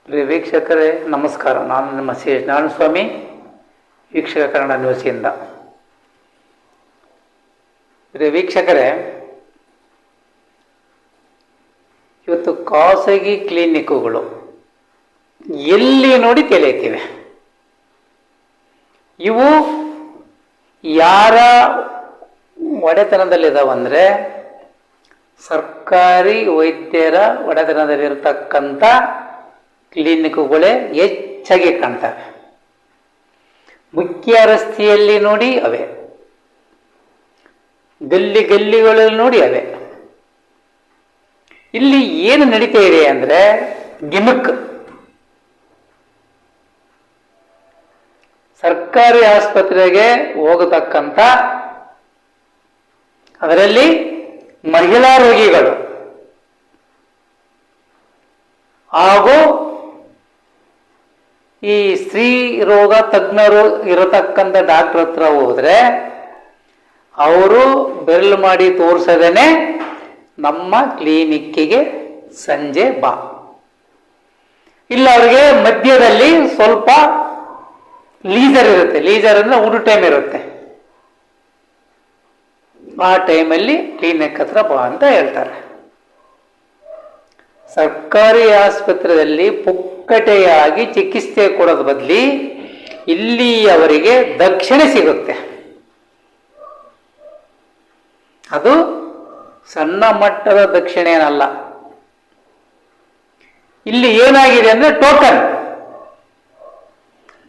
ಪ್ರಿಯ ವೀಕ್ಷಕರೇ ನಮಸ್ಕಾರ. ನಾನು ನಿಮ್ಮ ಸಿ ಎಚ್ ನಾರಾಯಣಸ್ವಾಮಿ, ವೀಕ್ಷಕ ಕನ್ನಡ ನ್ಯೂಸಿಂದ. ಪ್ರಿಯ ವೀಕ್ಷಕರೇ, ಇವತ್ತು ಖಾಸಗಿ ಕ್ಲಿನಿಕ್ಕುಗಳು ಎಲ್ಲಿ ನೋಡಿ ತೆಲೆಯುತ್ತಿವೆ. ಇವು ಯಾರ ಒಡೆತನದಲ್ಲಿದ್ದಾವಂದರೆ ಸರ್ಕಾರಿ ವೈದ್ಯರ ಒಡೆತನದಲ್ಲಿರ್ತಕ್ಕಂಥ ಕ್ಲಿನಿಕ್ಕುಗಳೇ ಹೆಚ್ಚಾಗಿ ಕಾಣ್ತವೆ. ಮುಖ್ಯ ರಸ್ತೆಯಲ್ಲಿ ನೋಡಿ ಅವೆ, ಗಲ್ಲಿ ಗಲ್ಲಿಗಳಲ್ಲಿ ನೋಡಿ ಅವೆ. ಇಲ್ಲಿ ಏನು ನಡೀತಾ ಇದೆ ಅಂದರೆ ಗಿಮಿಕ್. ಸರ್ಕಾರಿ ಆಸ್ಪತ್ರೆಗೆ ಹೋಗತಕ್ಕಂಥ, ಅದರಲ್ಲಿ ಮಹಿಳಾ ರೋಗಿಗಳು ಹಾಗೂ ಈ ಸ್ತ್ರೀ ರೋಗ ತಜ್ಞರು ಇರತಕ್ಕಂಥ ಡಾಕ್ಟರ್ ಹತ್ರ ಹೋದ್ರೆ ಅವರು ಬೆರಳು ಮಾಡಿ ತೋರಿಸದೇನೆ ನಮ್ಮ ಕ್ಲಿನಿಕ್ಕಿಗೆ ಸಂಜೆ ಬಾ. ಇಲ್ಲ, ಅವ್ರಿಗೆ ಮಧ್ಯದಲ್ಲಿ ಸ್ವಲ್ಪ ಲೀಸರ್ ಇರುತ್ತೆ. ಲೀಸರ್ ಅಂದ್ರೆ ಊಟ ಟೈಮ್ ಇರುತ್ತೆ. ಆ ಟೈಮಲ್ಲಿ ಕ್ಲಿನಿಕ್ ಹತ್ರ ಬಾ ಅಂತ ಹೇಳ್ತಾರೆ. ಸರ್ಕಾರಿ ಆಸ್ಪತ್ರೆಯಲ್ಲಿ ಪುಕ್ಕಟೆಯಾಗಿ ಚಿಕಿತ್ಸೆ ಕೊಡೋದ ಬದಲಿ ಇಲ್ಲಿ ಅವರಿಗೆ ದಕ್ಷಿಣೆ ಸಿಗುತ್ತೆ. ಅದು ಸಣ್ಣ ಮಟ್ಟದ ದಕ್ಷಿಣೆ ಏನಲ್ಲ. ಇಲ್ಲಿ ಏನಾಗಿದೆ ಅಂದ್ರೆ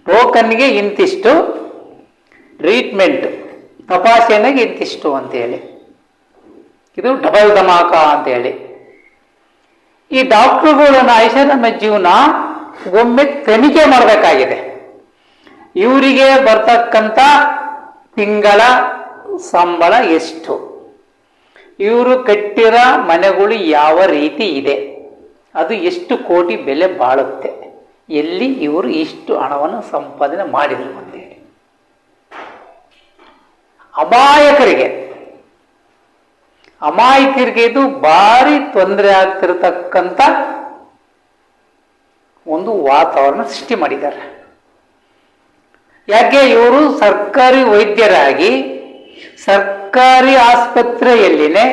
ಟೋಕನ್ಗೆ ಇಂತಿಷ್ಟು, ಟ್ರೀಟ್ಮೆಂಟ್ ತಪಾಸಣೆಗೆ ಇಂತಿಷ್ಟು ಅಂತೇಳಿ, ಇದು ಡಬಲ್ ಧಮಾಕ ಅಂತೇಳಿ. ಈ ಡಾಕ್ಟರ್ಗಳನ್ನ ನಮ್ಮ ಜೀವನ ಒಮ್ಮೆ ತನಿಖೆ ಮಾಡಬೇಕಾಗಿದೆ. ಇವರಿಗೆ ಬರ್ತಕ್ಕಂಥ ತಿಂಗಳ ಸಂಬಳ ಎಷ್ಟು, ಇವರು ಕಟ್ಟಿರೋ ಮನೆಗಳು ಯಾವ ರೀತಿ ಇದೆ, ಅದು ಎಷ್ಟು ಕೋಟಿ ಬೆಲೆ ಬಾಳುತ್ತೆ, ಎಲ್ಲಿ ಇವರು ಇಷ್ಟು ಹಣವನ್ನು ಸಂಪಾದನೆ ಮಾಡಿದ್ರು ಅಂತೇಳಿ. ಅಮಾಯಕರಿಗೆ ಇದು ಭಾರಿ ತೊಂದರೆ ಆಗ್ತಿರತಕ್ಕಂಥ ಒಂದು ವಾತಾವರಣ ಸೃಷ್ಟಿ ಮಾಡಿದ್ದಾರೆ. ಯಾಕೆ ಇವರು ಸರ್ಕಾರಿ ವೈದ್ಯರಾಗಿ ಸರ್ಕಾರಿ ಆಸ್ಪತ್ರೆಯಲ್ಲಿನೇ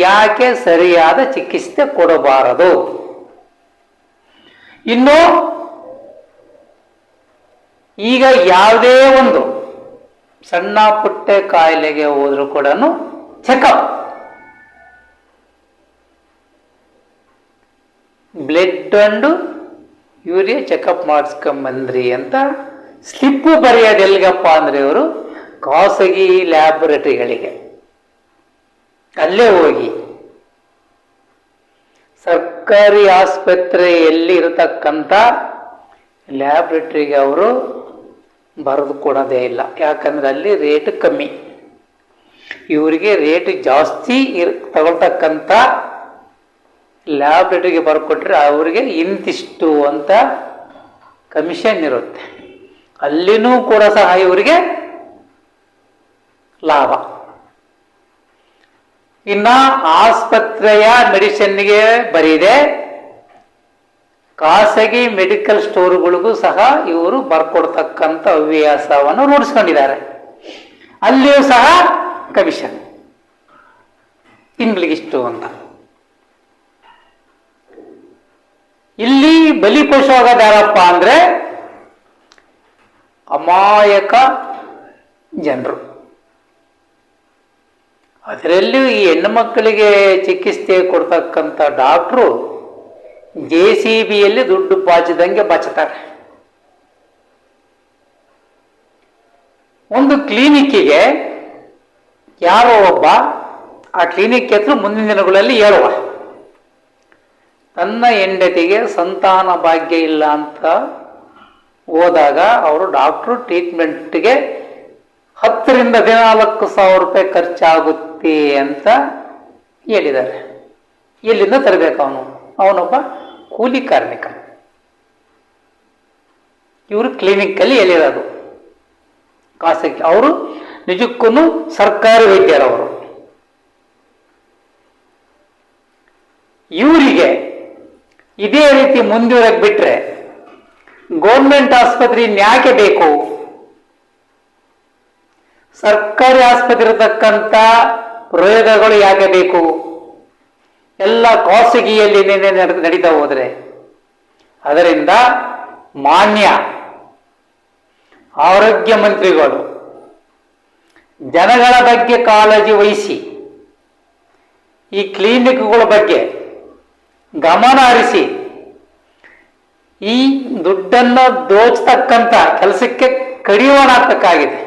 ಯಾಕೆ ಸರಿಯಾದ ಚಿಕಿತ್ಸೆ ಕೊಡಬಾರದು? ಇನ್ನು ಈಗ ಯಾವುದೇ ಒಂದು ಸಣ್ಣ ಪುಟ್ಟ ಕಾಯಿಲೆಗೆ ಹೋದ್ರೂ ಕೂಡ checkup, blood and urea checkup ಮಾಡಿಸ್ಕೊಂಬಂದ್ರಿ ಅಂತ ಸ್ಲಿಪ್ಪು ಬರೆಯೋದು ಎಲ್ಲಿಗಪ್ಪ ಅಂದ್ರೆ ಇವರು ಖಾಸಗಿ ಲ್ಯಾಬೊರೇಟರಿಗಳಿಗೆ. ಅಲ್ಲೇ ಹೋಗಿ ಸರ್ಕಾರಿ ಆಸ್ಪತ್ರೆಯಲ್ಲಿ ಇರತಕ್ಕಂಥ ಲ್ಯಾಬೊರೇಟರಿಗೆ ಅವರು ಬರೆದು ಕೊಡೋದೇ ಇಲ್ಲ. ಯಾಕಂದ್ರೆ ಅಲ್ಲಿ ರೇಟ್ ಕಮ್ಮಿ, ಇವರಿಗೆ ರೇಟ್ ಜಾಸ್ತಿ ತಗೊಳ್ತಕ್ಕಂಥ ಲ್ಯಾಬೊರೇಟರಿಗೆ ಬರ್ಕೊಟ್ರೆ ಅವರಿಗೆ ಇಂತಿಷ್ಟು ಅಂತ ಕಮಿಷನ್ ಇರುತ್ತೆ. ಅಲ್ಲಿನೂ ಕೂಡ ಸಹ ಇವರಿಗೆ ಲಾಭ. ಇನ್ನ ಆಸ್ಪತ್ರೆಯ ಮೆಡಿಸಿನ್ಗೆ ಬರೀದೆ, ಖಾಸಗಿ ಮೆಡಿಕಲ್ ಸ್ಟೋರ್ಗಳಿಗೂ ಸಹ ಇವರು ಬರ್ಕೊಡ್ತಕ್ಕಂಥ ಹವ್ಯಾಸವನ್ನು ರೂಢಿಸ್ಕೊಂಡಿದ್ದಾರೆ. ಅಲ್ಲಿಯೂ ಸಹ ಕಮಿಷನ್, ತಿಂಗಳಿಗಿಷ್ಟು ಅಂತ. ಇಲ್ಲಿ ಬಲಿಪಶು ಆಗೋದು ಯಾರಪ್ಪ ಅಂದ್ರೆ ಅಮಾಯಕ ಜನರು. ಅದರಲ್ಲೂ ಈ ಹೆಣ್ಣು ಮಕ್ಕಳಿಗೆ ಚಿಕಿತ್ಸೆ ಕೊಡ್ತಕ್ಕಂಥ ಡಾಕ್ಟ್ರು JCBಯಲ್ಲಿ ದುಡ್ಡು ಬಾಚಿದಂಗೆ ಬಾಚುತ್ತಾರೆ. ಒಂದು ಕ್ಲಿನಿಕ್ಕಿಗೆ ಯಾರೋ ಒಬ್ಬ ಆ ಕ್ಲಿನಿಕ್ ಹತ್ರ ಮುಂದಿನ ದಿನಗಳಲ್ಲಿ ಹೇಳುವ, ತನ್ನ ಹೆಂಡತಿಗೆ ಸಂತಾನ ಭಾಗ್ಯ ಇಲ್ಲ ಅಂತ ಹೋದಾಗ ಅವರು ಡಾಕ್ಟ್ರು ಟ್ರೀಟ್ಮೆಂಟ್ಗೆ 10,000 ರಿಂದ 14,000 ರೂಪಾಯಿ ಖರ್ಚಾಗುತ್ತೆ ಅಂತ ಹೇಳಿದ್ದಾರೆ. ಎಲ್ಲಿಂದ ತರಬೇಕು? ಅವನೊಬ್ಬ ಕೂಲಿ ಕಾರ್ಮಿಕ. ಇವರು ಕ್ಲಿನಿಕ್ಕಲ್ಲಿ ಎಲ್ಲಿರೋದು ಖಾಸಗಿ, ಅವರು ನಿಜಕ್ಕೂ ಸರ್ಕಾರಿ ವೈದ್ಯರವರು. ಇವರಿಗೆ ಇದೇ ರೀತಿ ಮುಂದುವರೆಗೆ ಬಿಟ್ರೆ ಗೌರ್ಮೆಂಟ್ ಆಸ್ಪತ್ರೆ ಇನ್ಯಾಕೆ ಬೇಕು? ಸರ್ಕಾರಿ ಆಸ್ಪತ್ರೆ ಇರತಕ್ಕಂಥ ಪ್ರಯೋಗಗಳು ಯಾಕೆ ಬೇಕು? ಎಲ್ಲ ಖಾಸಗಿಯಲ್ಲಿ ನಡೀತಾ ಹೋದ್ರೆ. ಅದರಿಂದ ಮಾನ್ಯ ಆರೋಗ್ಯ ಮಂತ್ರಿಗಳು ಜನಗಳ ಬಗ್ಗೆ ಕಾಳಜಿ ವಹಿಸಿ ಈ ಕ್ಲಿನಿಕ್ಗಳ ಬಗ್ಗೆ ಗಮನ ಹರಿಸಿ ಈ ದುಡ್ಡನ್ನು ದೋಚತಕ್ಕಂಥ ಕೆಲಸಕ್ಕೆ ಕಡಿವಾಣ ಹಾಕಬೇಕಾಗಿದೆ.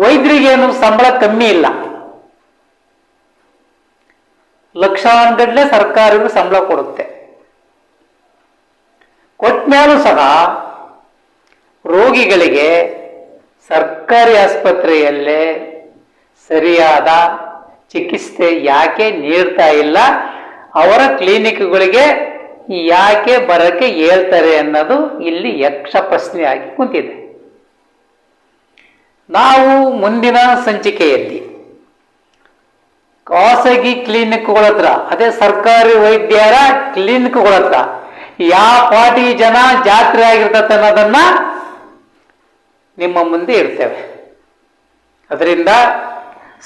ವೈದ್ಯರಿಗೇನು ಸಂಬಳ ಕಮ್ಮಿ ಇಲ್ಲ, ಲಕ್ಷಾಂಗಟ್ಟಲೆ ಸರ್ಕಾರಗಳು ಸಂಬಳ ಕೊಡುತ್ತೆ. ಕೊಟ್ಮೇಲೂ ಸಹ ರೋಗಿಗಳಿಗೆ ಸರ್ಕಾರಿ ಆಸ್ಪತ್ರೆಯಲ್ಲೇ ಸರಿಯಾದ ಚಿಕಿತ್ಸೆ ಯಾಕೆ ನೀಡ್ತಾ ಇಲ್ಲ, ಅವರ ಕ್ಲಿನಿಕ್ಗಳಿಗೆ ಯಾಕೆ ಬರಕ್ಕೆ ಹೇಳ್ತಾರೆ ಅನ್ನೋದು ಇಲ್ಲಿ ಯಕ್ಷ ಪ್ರಶ್ನೆಯಾಗಿ ಕುಂತಿದೆ. ನಾವು ಮುಂದಿನ ಸಂಚಿಕೆಯಲ್ಲಿ ಖಾಸಗಿ ಕ್ಲಿನಿಕ್ಗಳ ಹತ್ರ, ಅದೇ ಸರ್ಕಾರಿ ವೈದ್ಯರ ಕ್ಲಿನಿಕ್ಗಳ ಹತ್ರ ಯಾವ ಪಾರ್ಟಿ ಜನ ಜಾತ್ರೆ ಆಗಿರ್ತದೆ ಅನ್ನೋದನ್ನ ನಿಮ್ಮ ಮುಂದೆ ಇಡ್ತೇವೆ. ಅದರಿಂದ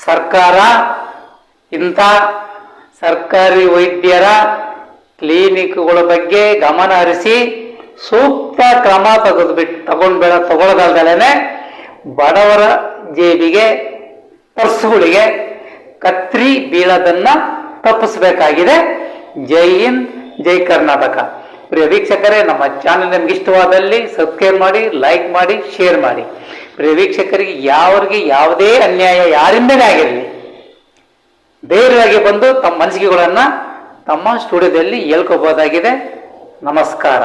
ಸರ್ಕಾರ ಇಂಥ ಸರ್ಕಾರಿ ವೈದ್ಯರ ಕ್ಲಿನಿಕ್ಗಳ ಬಗ್ಗೆ ಗಮನ ಹರಿಸಿ ಸೂಕ್ತ ಕ್ರಮ ತಗೊಳ್ಳದಲ್ದಲೇ ಬಡವರ ಜೇಬಿಗೆ ಪರ್ಸುಗಳಿಗೆ ಕತ್ರಿ ಬೀಳೋದನ್ನ ತಪ್ಪಿಸಬೇಕಾಗಿದೆ. ಜೈ ಹಿಂದ್, ಜೈ ಕರ್ನಾಟಕ. ಪ್ರಿಯ ವೀಕ್ಷಕರೇ, ನಮ್ಮ ಚಾನೆಲ್ ನಿಮ್ಗೆ ಇಷ್ಟವಾದಲ್ಲಿ ಸಬ್ಸ್ಕ್ರೈಬ್ ಮಾಡಿ, ಲೈಕ್ ಮಾಡಿ, ಶೇರ್ ಮಾಡಿ. ಪ್ರಿಯ ವೀಕ್ಷಕರಿಗೆ ಯಾವುದೇ ಅನ್ಯಾಯ ಯಾರಿಂದಲೇ ಆಗಿರಲಿ ಧೈರ್ಯವಾಗಿ ಬಂದು ತಮ್ಮ ಮನಸ್ಸಿಗೆಗಳನ್ನು ತಮ್ಮ ಸ್ಟುಡಿಯೋದಲ್ಲಿ ಹೇಳ್ಕೋಬಹುದಾಗಿದೆ. ನಮಸ್ಕಾರ.